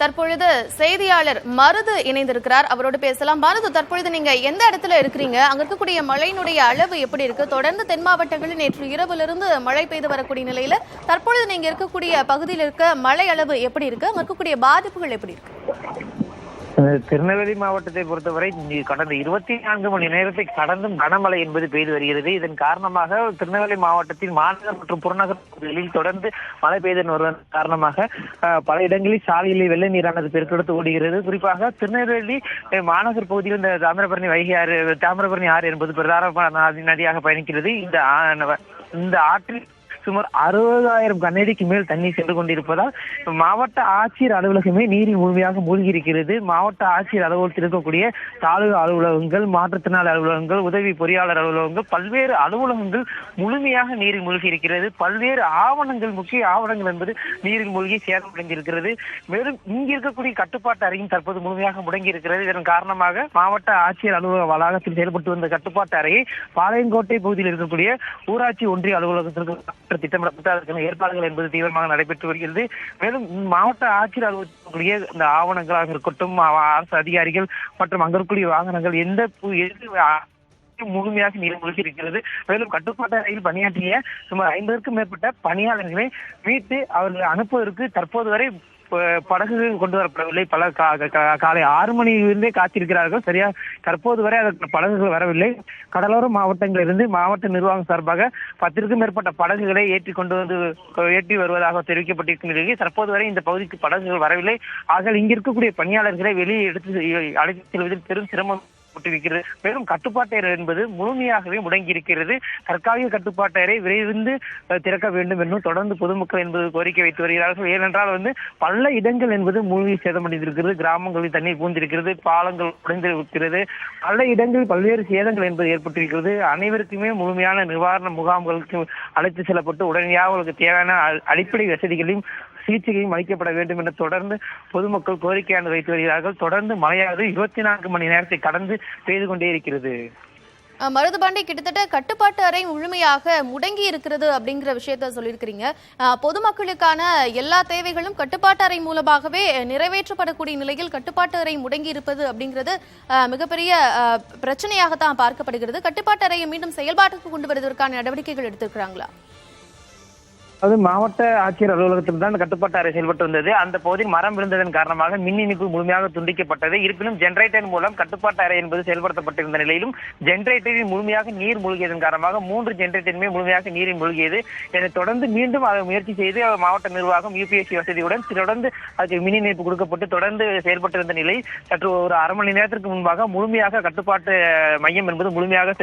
தற்பொழுது செய்தியாளர் மருது இணைந்திருக்கிறார். அவரோடு பேசலாம். மருது, தற்பொழுது நீங்க எந்த இடத்துல இருக்கிறீங்க? அங்க இருக்கக்கூடிய மழையினுடைய அளவு எப்படி இருக்கு? தொடர்ந்து தென் மாவட்டங்களில் நேற்று இரவிலிருந்து மழை பெய்து வரக்கூடிய நிலையில தற்பொழுது நீங்க இருக்கக்கூடிய பகுதியில் இருக்க மழை அளவு எப்படி இருக்கு? அங்க இருக்கக்கூடிய பாதிப்புகள் எப்படி இருக்கு? திருநெல்வேலி மாவட்டத்தை பொறுத்தவரை கடந்த 24 மணி நேரத்தை கடந்தும் கனமழை என்பது பெய்து வருகிறது. இதன் காரணமாக திருநெல்வேலி மாவட்டத்தின் மாநகர் மற்றும் புறநகர் பகுதிகளில் தொடர்ந்து மழை பெய்து வருவதன் காரணமாக பல இடங்களில் சாலையில் வெள்ள நீரானது பெருக்கெடுத்து ஓடுகிறது. குறிப்பாக திருநெல்வேலி மாநகர் பகுதியில் இந்த தாமிரபரணி ஆறு என்பது பிரதான நதியாக பயணிக்கிறது. இந்த ஆற்றில் சுமார் 60,000 கனஅடிக்கு மேல் தண்ணீர் சென்று கொண்டிருப்பதால் மாவட்ட ஆட்சியர் அலுவலகமே நீரில் முழுமையாக மூழ்கி இருக்கிறது. மாவட்ட ஆட்சியர் அலுவலகத்தில் இருக்கக்கூடிய தாலுகா அலுவலகங்கள், மாற்றுத்திறனாளி அலுவலகங்கள், உதவி பொறியாளர் அலுவலகங்கள், பல்வேறு அலுவலகங்கள் முழுமையாக நீரில் மூழ்கி இருக்கிறது. பல்வேறு ஆவணங்கள், முக்கிய ஆவணங்கள் என்பது நீரில் மூழ்கி சேதமடைந்திருக்கிறது. மேலும் இங்கு இருக்கக்கூடிய கட்டுப்பாட்டு அறையும் தற்போது முழுமையாக முடங்கி இருக்கிறது. இதன் காரணமாக மாவட்ட ஆட்சியர் அலுவலக வளாகத்தில் செயல்பட்டு வந்த கட்டுப்பாட்டு அறையை பாளையங்கோட்டை பகுதியில் இருக்கக்கூடிய ஊராட்சி ஒன்றிய அலுவலகத்திற்கு திட்டமிடப்பட்டு அதற்கான ஏற்பாடுகள் என்பது தீவிரமாக நடைபெற்று வருகிறது. மேலும் மாவட்ட ஆட்சியர் அலுவலகக்கூடிய இந்த ஆவணங்களாக இருக்கட்டும், அரசு அதிகாரிகள் மற்றும் அங்க இருக்கக்கூடிய வாகனங்கள் முழுமையாக நீர் மூழ்கி இருக்கிறது. மேலும் கட்டுப்பாட்டு அறையில் பணியாற்றிய சுமார் 50க்கும் மேற்பட்ட பணியாளர்களை மீட்டு அவர்கள் அனுப்புவதற்கு தற்போது வரை படகுகள் கொண்டு வரப்படவில்லை. காலை 6 மணியிலிருந்தே காத்திருக்கிறார்கள். சரியா தற்போது வரை அதற்கு படகுகள் வரவில்லை. கடலோர மாவட்டங்களிலிருந்து மாவட்ட நிர்வாகம் சார்பாக 10க்கும் மேற்பட்ட படகுகளை ஏற்றி வருவதாக தெரிவிக்கப்பட்டிருக்கும் நிலையில் தற்போது வரை இந்த பகுதிக்கு படகுகள் வரவில்லை. ஆக இங்க இருக்கக்கூடிய பணியாளர்களை வெளியே அழைத்து செல்வதில் பெரும் சிரமம் இருக்கிறது. மேலும் கட்டுப்பாட்டு அறை என்பது முழுமையாகவே முடங்கி இருக்கிறது. தற்காலிக கட்டுப்பாட்டு அறை விரைந்து திறக்க வேண்டும் என்றும் தொடர்ந்து பொதுமக்கள் என்பது கோரிக்கை வைத்து வருகிறார்கள். ஏனென்றால் பல இடங்கள் என்பது மூழ்கி சேதமடைந்திருக்கிறது. கிராமங்களில் தண்ணீர் பூந்திருக்கிறது, பாலங்கள் உடைந்திருக்கிறது, பல இடங்களில் பல்வேறு சேதங்கள் என்பது ஏற்பட்டிருக்கிறது. அனைவருக்குமே முழுமையான நிவாரண முகாம்களுக்கு அழைத்து செல்லப்பட்டு உடனடியாக அவர்களுக்கு தேவையான அடிப்படை வசதிகளையும் சிகிச்சையும் அளிக்கப்பட வேண்டும் என தொடர்ந்து பொதுமக்கள் கோரிக்கையான வைத்து வருகிறார்கள். தொடர்ந்து மழையானது 24 மணி நேரத்தை கடந்து பெய்து கொண்டே இருக்கிறது. மருதுபாண்டி, கிட்டத்தட்ட கட்டுப்பாட்டு அறை முழுமையாக முடங்கி இருக்கிறது அப்படிங்கிற விஷயத்த சொல்லியிருக்கிறீங்க. பொதுமக்களுக்கான எல்லா தேவைகளும் கட்டுப்பாட்டு அறை மூலமாகவே நிறைவேற்றப்படக்கூடிய நிலையில் கட்டுப்பாட்டு அறை முடங்கி இருப்பது அப்படிங்கிறது மிகப்பெரிய பிரச்சனையாகத்தான் பார்க்கப்படுகிறது. கட்டுப்பாட்டு அறையை மீண்டும் செயல்பாட்டுக்கு கொண்டு வருவதற்கான நடவடிக்கைகள் எடுத்திருக்கிறாங்களா? அது மாவட்ட ஆட்சியர் அலுவலகத்தில் தான் கட்டுப்பாட்டு அறை செயல்பட்டு வந்தது. அந்த பகுதியில் மரம் விழுந்ததன் காரணமாக மின் இணைப்பு முழுமையாக துண்டிக்கப்பட்டது. இருப்பினும் ஜெனரேட்டர் மூலம் கட்டுப்பாட்டு அறை என்பது செயல்படுத்தப்பட்டிருந்த நிலையிலும் ஜெனரேட்டரில் முழுமையாக நீர் மூழ்கியதன் காரணமாக 3 ஜெனரேட்டருமே முழுமையாக நீரில் மூழ்கியது. இதனைத் தொடர்ந்து மீண்டும் அதை முயற்சி செய்து மாவட்ட நிர்வாகம் UPSC வசதியுடன் தொடர்ந்து அதுக்கு மின் இணைப்பு கொடுக்கப்பட்டு தொடர்ந்து செயல்பட்டிருந்த நிலை சற்று ஒரு அரை மணி நேரத்திற்கு முன்பாக முழுமையாக கட்டுப்பாட்டு மையம் என்பது முழுமையாக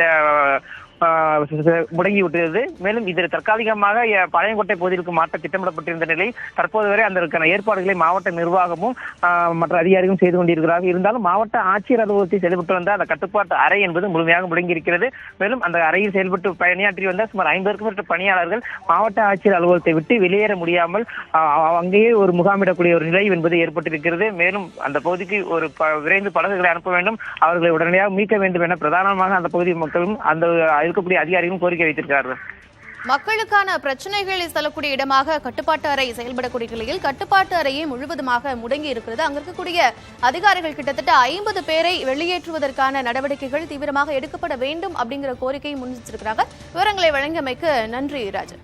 முடங்கிவிட்டது. மேலும் இதில் தற்காலிகமாக பாளையங்கோட்டை பகுதிக்கு மாற்ற திட்டமிடப்பட்டிருந்த நிலை தற்போது வரை அதற்கான ஏற்பாடுகளை மாவட்ட நிர்வாகமும் மற்ற அதிகாரிகளும் செய்து கொண்டிருக்கிறார்கள். இருந்தாலும் மாவட்ட ஆட்சியர் அலுவலகத்தில் செயல்பட்டு வந்த அந்த கட்டுப்பாட்டு அறை என்பது முழுமையாக முடங்கி இருக்கிறது. மேலும் அந்த அறையில் செயல்பட்டு பணியாற்றி வந்த சுமார் 50க்கும் மேற்பட்ட பணியாளர்கள் மாவட்ட ஆட்சியர் அலுவலகத்தை விட்டு வெளியேற முடியாமல் அங்கேயே ஒரு முகாமிடக்கூடிய ஒரு நிலை என்பது ஏற்பட்டிருக்கிறது. மேலும் அந்த பகுதிக்கு ஒரு விரைந்து படகுகளை அனுப்ப வேண்டும், அவர்களை உடனடியாக மீட்க வேண்டும் என பிரதானமாக அந்த பகுதி மக்களும் அந்த இருக்கக்கூடிய அதிகாரிகளும் கோரிக்கை வைத்திருக்கிறார்கள். மக்களுக்கான பிரச்சனைகளை செல்லக்கூடிய இடமாக கட்டுப்பாட்டு அறை செயல்படக்கூடிய நிலையில் கட்டுப்பாட்டு அறையை முழுவதுமாக முடங்கி இருக்கிறது. அங்க இருக்கக்கூடிய அதிகாரிகள் கிட்டத்தட்ட 50 பேரை வெளியேற்றுவதற்கான நடவடிக்கைகள் தீவிரமாக எடுக்கப்பட வேண்டும் அப்படிங்கிற கோரிக்கையை முன்வச்சிருக்கிறாங்க. விவரங்களை வழங்கியமைக்கு நன்றி ராஜன்.